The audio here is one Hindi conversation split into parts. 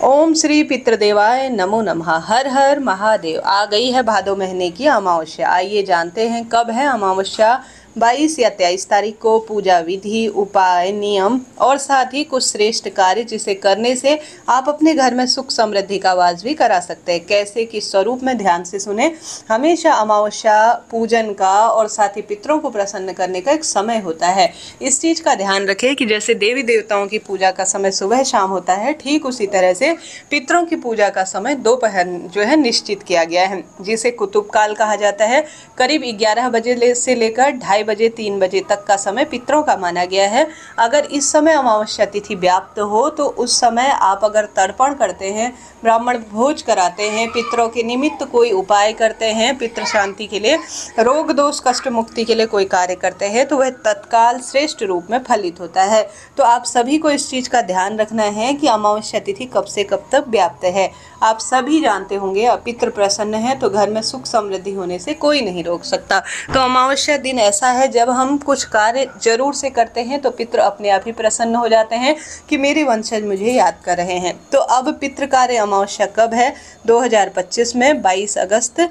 ओम श्री पितृदेवाय नमो नमः। हर हर महादेव। आ गई है भादो महीने की अमावस्या। आइए जानते हैं कब है अमावस्या। 22 या 23 तारीख को। पूजा विधि, उपाय, नियम और साथ ही कुछ श्रेष्ठ कार्य जिसे करने से आप अपने घर में सुख समृद्धि का वास भी करा सकते हैं। कैसे, किस स्वरूप में, ध्यान से सुने। हमेशा अमावस्या पूजन का और साथ ही पितरों को प्रसन्न करने का एक समय होता है। इस चीज का ध्यान रखें कि जैसे देवी देवताओं की पूजा का समय सुबह शाम होता है, ठीक उसी तरह से पितरों की पूजा का समय दोपहर जो है निश्चित किया गया है, जिसे कुतुब काल कहा जाता है। करीब 11 बजे से लेकर 2:30 बजे 3 बजे तक का समय पितरों का माना गया है। अगर इस समय अमावस्या तिथि व्याप्त हो तो उस समय आप अगर तर्पण करते हैं, ब्राह्मण भोज कराते हैं, पितरों के निमित्त कोई उपाय करते हैं, पितृ शांति के लिए, रोग दोष कष्ट मुक्ति के लिए कोई कार्य करते हैं, तो वह तत्काल श्रेष्ठ रूप में फलित होता है। तो आप सभी को इस चीज का ध्यान रखना है कि अमावस्या तिथि कब से कब तक व्याप्त है। आप सभी जानते होंगे, पितृ प्रसन्न है तो घर में सुख समृद्धि होने से कोई नहीं रोक सकता। तो अमावस्या दिन ऐसा है जब हम कुछ कार्य जरूर से करते हैं तो पितृ अपने आप ही प्रसन्न हो जाते हैं कि मेरे वंशज मुझे याद कर रहे हैं। तो अब पितृ कार्य अमावस्या कब है? 2025 में 22 अगस्त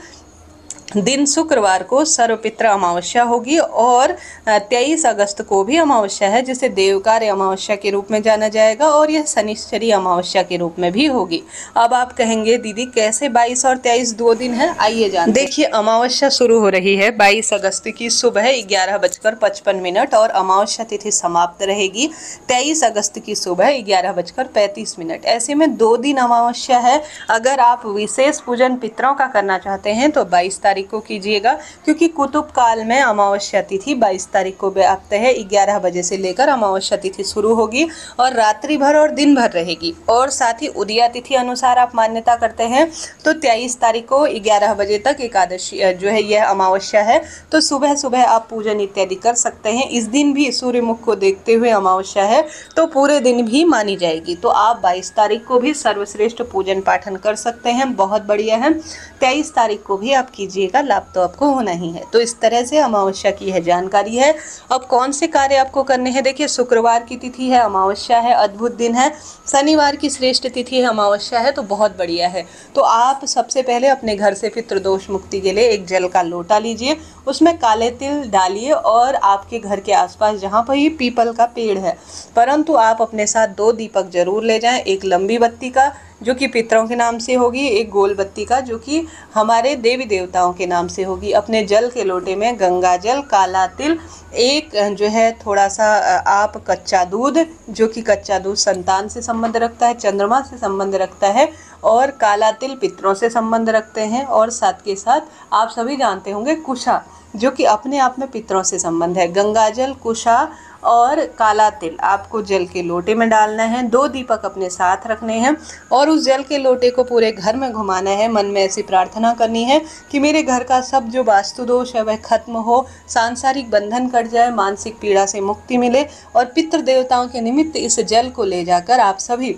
दिन शुक्रवार को सर्वपित्र अमावस्या होगी और 23 अगस्त को भी अमावस्या है, जिसे देवकार्य अमावस्या के रूप में जाना जाएगा और यह शनिश्चरी अमावस्या के रूप में भी होगी। अब आप कहेंगे दीदी कैसे 22 और 23 दो दिन है, आइए जानते हैं। देखिए, अमावस्या शुरू हो रही है 22 अगस्त की सुबह 11:55 और अमावस्या तिथि समाप्त रहेगी 23 अगस्त की सुबह 11:35। ऐसे में 2 दिन अमावस्या है। अगर आप विशेष पूजन पितरों का करना चाहते हैं तो 22 तारीख को कीजिएगा, क्योंकि कुतुब काल में अमावस्या तिथि 22 तारीख को व्याप्त है। 11 बजे से लेकर अमावस्या तिथि शुरू होगी और रात्रि भर और दिन भर रहेगी। और साथ ही उदया तिथि अनुसार आप मान्यता करते हैं तो 23 तारीख को 11 बजे तक एकादशी जो है यह अमावस्या है, तो सुबह सुबह आप पूजन इत्यादि कर सकते हैं। इस दिन भी सूर्य मुख को देखते हुए अमावस्या है तो पूरे दिन भी मानी जाएगी। तो आप 22 तारीख को भी सर्वश्रेष्ठ पूजन पाठन कर सकते हैं, बहुत बढ़िया है। 23 तारीख को भी आप कीजिएगा, लाभ तो आपको होना ही है। तो इस तरह से अमावस्या की यह जानकारी है। अब कौन से कार्य आपको करने हैं? देखिए, शुक्रवार की तिथि है, अमावस्या है, अद्भुत दिन है। शनिवार की श्रेष्ठ तिथि है, अमावस्या है, तो बहुत बढ़िया है। तो आप सबसे पहले अपने घर से पितृदोष मुक्ति के लिए एक जल का लोटा लीजिए, उसमें काले तिल डालिए और आपके घर के आसपास जहाँ पर ही पीपल का पेड़ है, परंतु आप अपने साथ 2 दीपक जरूर ले जाएं। एक लंबी बत्ती का जो कि पितरों के नाम से होगी, एक गोल बत्ती का जो कि हमारे देवी देवताओं के नाम से होगी। अपने जल के लोटे में गंगा जल, काला तिल, एक जो है थोड़ा सा आप कच्चा दूध, जो कि कच्चा दूध संतान से संबंध रखता है, चंद्रमा से संबंध रखता है, और काला तिल पितरों से संबंध रखते हैं। और साथ के साथ आप सभी जानते होंगे कुशा, जो कि अपने आप में पितरों से संबंध है। गंगा जल, कुशा और काला तिल आपको जल के लोटे में डालना है। 2 दीपक अपने साथ रखने हैं और उस जल के लोटे को पूरे घर में घुमाना है। मन में ऐसी प्रार्थना करनी है कि मेरे घर का सब जो वास्तु दोष है वह खत्म हो, सांसारिक बंधन कट जाए, मानसिक पीड़ा से मुक्ति मिले। और पितृ देवताओं के निमित्त इस जल को ले जाकर आप सभी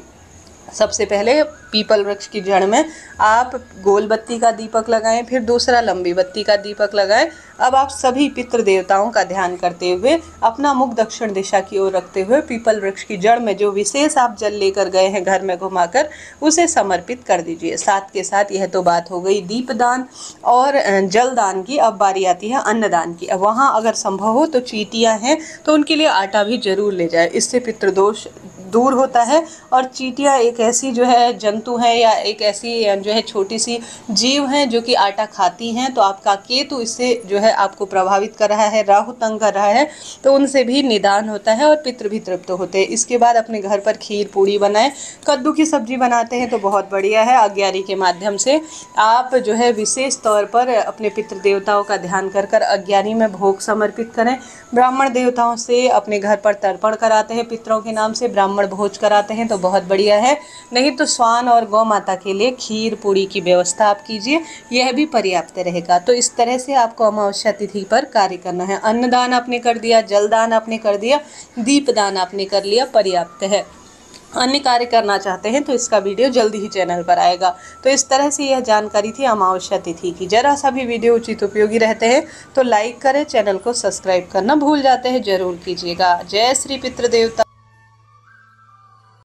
सबसे पहले पीपल वृक्ष की जड़ में आप गोल बत्ती का दीपक लगाएं, फिर दूसरा लंबी बत्ती का दीपक लगाएं। अब आप सभी पितृ देवताओं का ध्यान करते हुए अपना मुख दक्षिण दिशा की ओर रखते हुए पीपल वृक्ष की जड़ में जो विशेष आप जल लेकर गए हैं घर में घुमाकर, उसे समर्पित कर दीजिए। साथ के साथ यह तो बात हो गई दीपदान और जलदान की। अब बारी आती है अन्नदान की। अब वहाँ अगर संभव हो तो चींटियाँ हैं तो उनके लिए आटा भी जरूर ले जाए, इससे पितृदोष दूर होता है। और चींटियाँ एक ऐसी जो है जंतु है या एक ऐसी जो है छोटी सी जीव हैं जो कि आटा खाती हैं। तो आपका केतु इससे जो है आपको प्रभावित कर रहा है, राहु तंग कर रहा है, तो उनसे भी निदान होता है और पितृ भी तृप्त होते हैं। इसके बाद अपने घर पर खीर पूड़ी बनाएं। कद्दू की सब्जी बनाते हैं तो बहुत बढ़िया है। अग्यारी के माध्यम से आप जो है विशेष तौर पर अपने पितृ देवताओं का ध्यान कर कर अग्यारी में भोग समर्पित करें। ब्राह्मण देवताओं से अपने घर पर तर्पण कराते हैं, पितरों के नाम से ब्राह्मण भोज कराते हैं तो बहुत बढ़िया है। नहीं तो स्वान और गौ माता के लिए खीर पूड़ी की व्यवस्था आप कीजिए, यह भी पर्याप्त रहेगा। तो इस तरह से आपको अमावस्या तिथि पर कार्य करना है। अन्नदान आपने कर दिया, जलदान आपने कर दिया, दीपदान आपने कर लिया, पर्याप्त है। अन्य कार्य करना चाहते हैं तो इसका वीडियो जल्दी ही चैनल पर आएगा। तो इस तरह से यह जानकारी थी अमावस्या तिथि की। जरा सा भी वीडियो उचित उपयोगी रहते हैं तो लाइक करें, चैनल को सब्सक्राइब करना भूल जाते हैं जरूर कीजिएगा। जय श्री पितृदेवता।